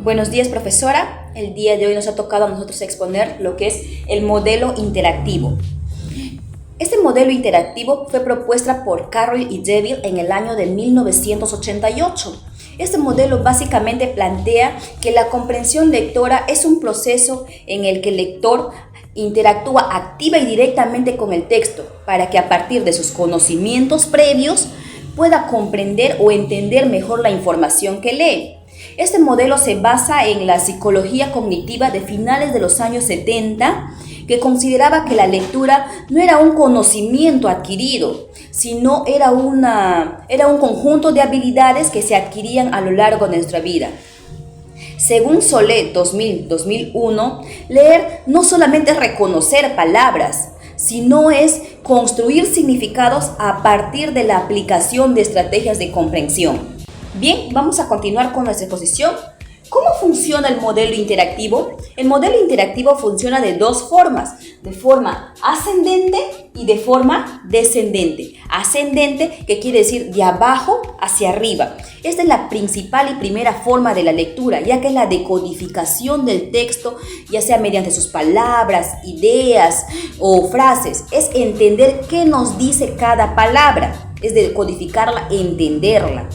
Buenos días, profesora. El día de hoy nos ha tocado a nosotros exponer lo que es el modelo interactivo. Este modelo interactivo fue propuesta por Carroll y Deville en el año de 1988. Este modelo básicamente plantea que la comprensión lectora es un proceso en el que el lector interactúa activa y directamente con el texto para que a partir de sus conocimientos previos pueda comprender o entender mejor la información que lee. Este modelo se basa en la psicología cognitiva de finales de los años 70, que consideraba que la lectura no era un conocimiento adquirido, sino era un conjunto de habilidades que se adquirían a lo largo de nuestra vida. Según Solé 2000-2001, leer no solamente es reconocer palabras, sino es construir significados a partir de la aplicación de estrategias de comprensión. Bien, vamos a continuar con nuestra exposición. ¿Cómo funciona el modelo interactivo? El modelo interactivo funciona de dos formas, de forma ascendente y de forma descendente. Ascendente, que quiere decir de abajo hacia arriba. Esta es la principal y primera forma de la lectura, ya que es la decodificación del texto, ya sea mediante sus palabras, ideas o frases. Es entender qué nos dice cada palabra, es decodificarla, entenderla.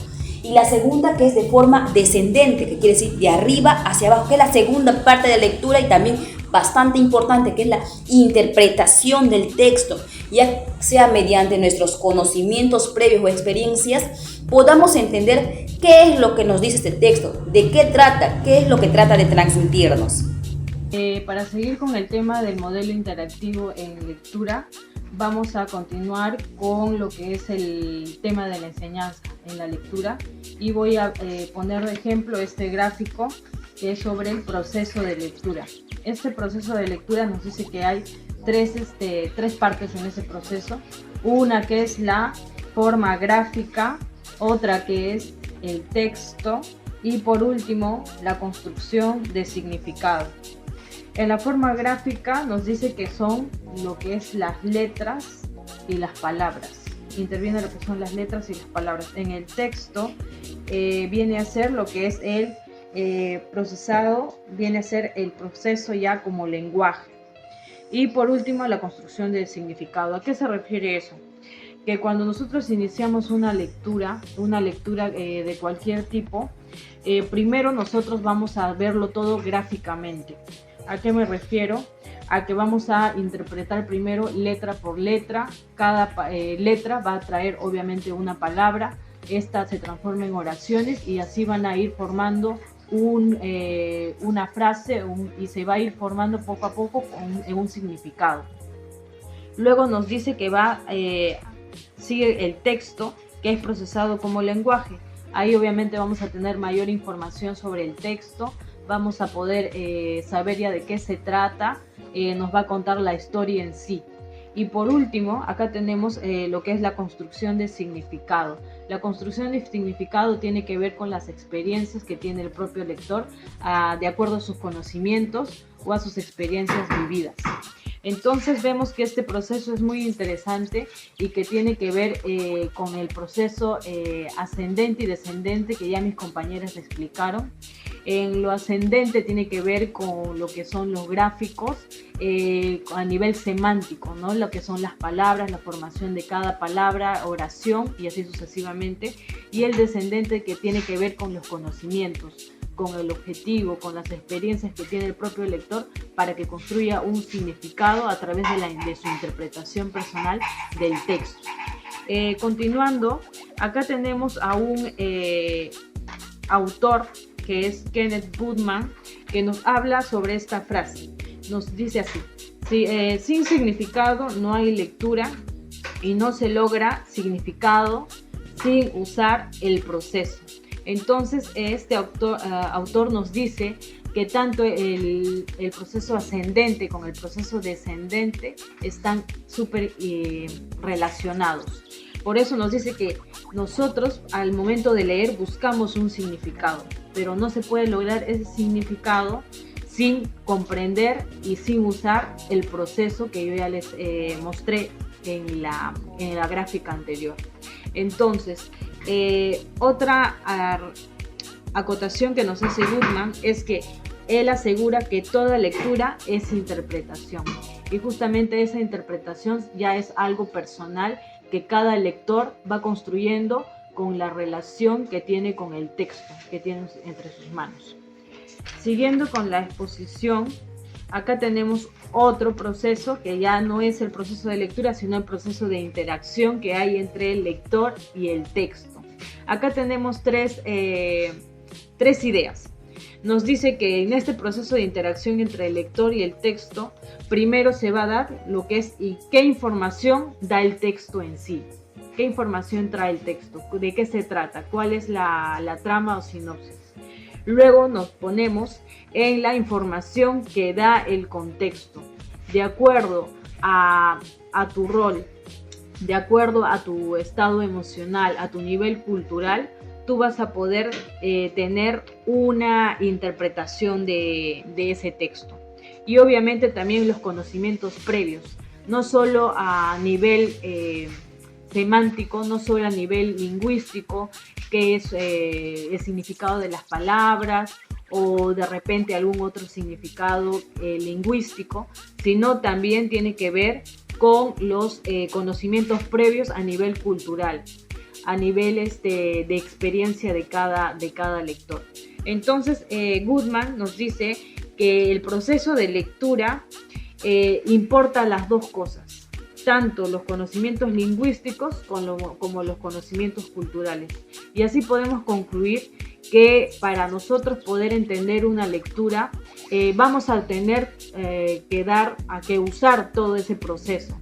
Y la segunda, que es de forma descendente, que quiere decir de arriba hacia abajo, que es la segunda parte de la lectura y también bastante importante, que es la interpretación del texto, ya sea mediante nuestros conocimientos previos o experiencias, podamos entender qué es lo que nos dice este texto, de qué trata, qué es lo que trata de transmitirnos. Para seguir con el tema del modelo interactivo en lectura, vamos a continuar con lo que es el tema de la enseñanza en la lectura y voy a poner de ejemplo este gráfico que es sobre el proceso de lectura. Este proceso de lectura nos dice que hay tres partes en ese proceso. Una que es la forma gráfica, otra que es el texto y por último la construcción de significado. En la forma gráfica nos dice que son lo que es las letras y las palabras. Interviene lo que son las letras y las palabras. En el texto viene a ser lo que es el procesado, viene a ser el proceso ya como lenguaje. Y por último la construcción del significado. ¿A qué se refiere eso? Que cuando nosotros iniciamos una lectura de cualquier tipo, primero nosotros vamos a verlo todo gráficamente. ¿A qué me refiero? A que vamos a interpretar primero letra por letra. Cada letra va a traer obviamente una palabra. Esta se transforma en oraciones y así van a ir formando una frase y se va a ir formando poco a poco en un significado. Luego nos dice que sigue el texto, que es procesado como lenguaje. Ahí obviamente vamos a tener mayor información sobre el texto. Vamos a poder saber ya de qué se trata, nos va a contar la historia en sí. Y por último, acá tenemos lo que es la construcción de significado. La construcción de significado tiene que ver con las experiencias que tiene el propio lector de acuerdo a sus conocimientos o a sus experiencias vividas. Entonces vemos que este proceso es muy interesante y que tiene que ver con el proceso ascendente y descendente que ya mis compañeras explicaron. En lo ascendente tiene que ver con lo que son los gráficos a nivel semántico, ¿no? Lo que son las palabras, la formación de cada palabra, oración y así sucesivamente. Y el descendente que tiene que ver con los conocimientos, con el objetivo, con las experiencias que tiene el propio lector para que construya un significado a través de su interpretación personal del texto. Continuando, acá tenemos a un autor que es Kenneth Goodman, que nos habla sobre esta frase. Nos dice así: sin significado no hay lectura y no se logra significado sin usar el proceso. Entonces este autor nos dice que tanto el proceso ascendente como el proceso descendente están súper relacionados. Por eso nos dice que nosotros al momento de leer buscamos un significado, pero no se puede lograr ese significado sin comprender y sin usar el proceso que yo ya les mostré en la gráfica anterior. Entonces, otra acotación que nos hace Goodman es que él asegura que toda lectura es interpretación. Y justamente esa interpretación ya es algo personal que cada lector va construyendo con la relación que tiene con el texto que tiene entre sus manos. Siguiendo con la exposición, acá tenemos otro proceso que ya no es el proceso de lectura, sino el proceso de interacción que hay entre el lector y el texto. Acá tenemos tres ideas. Nos dice que en este proceso de interacción entre el lector y el texto, primero se va a dar lo que es y qué información da el texto en sí. ¿Qué información trae el texto? ¿De qué se trata? ¿Cuál es la trama o sinopsis? Luego nos ponemos en la información que da el contexto. De acuerdo a tu rol, de acuerdo a tu estado emocional, a tu nivel cultural, tú vas a poder tener una interpretación de ese texto. Y obviamente también los conocimientos previos, no solo a nivel semántico, no solo a nivel lingüístico, que es el significado de las palabras o de repente algún otro significado lingüístico, sino también tiene que ver con los conocimientos previos a nivel cultural, a niveles de experiencia de cada lector. Entonces, Goodman nos dice que el proceso de lectura importa las dos cosas, tanto los conocimientos lingüísticos como los conocimientos culturales. Y así podemos concluir que para nosotros poder entender una lectura, vamos a tener que usar todo ese proceso.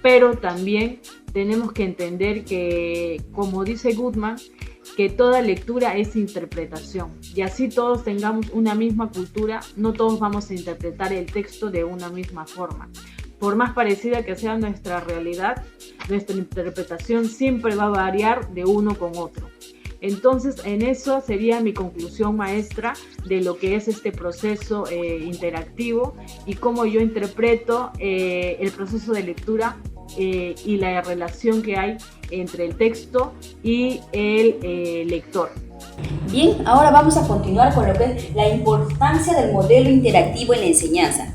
Pero también tenemos que entender que, como dice Goodman, que toda lectura es interpretación. Y así todos tengamos una misma cultura, no todos vamos a interpretar el texto de una misma forma. Por más parecida que sea nuestra realidad, nuestra interpretación siempre va a variar de uno con otro. Entonces, en eso sería mi conclusión maestra de lo que es este proceso interactivo y cómo yo interpreto el proceso de lectura y la relación que hay entre el texto y el lector. Bien, ahora vamos a continuar con lo que es la importancia del modelo interactivo en la enseñanza.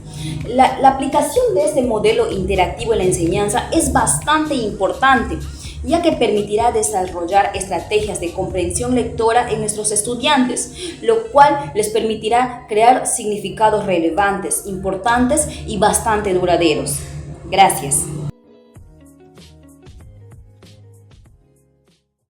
La aplicación de este modelo interactivo en la enseñanza es bastante importante, ya que permitirá desarrollar estrategias de comprensión lectora en nuestros estudiantes, lo cual les permitirá crear significados relevantes, importantes y bastante duraderos. Gracias.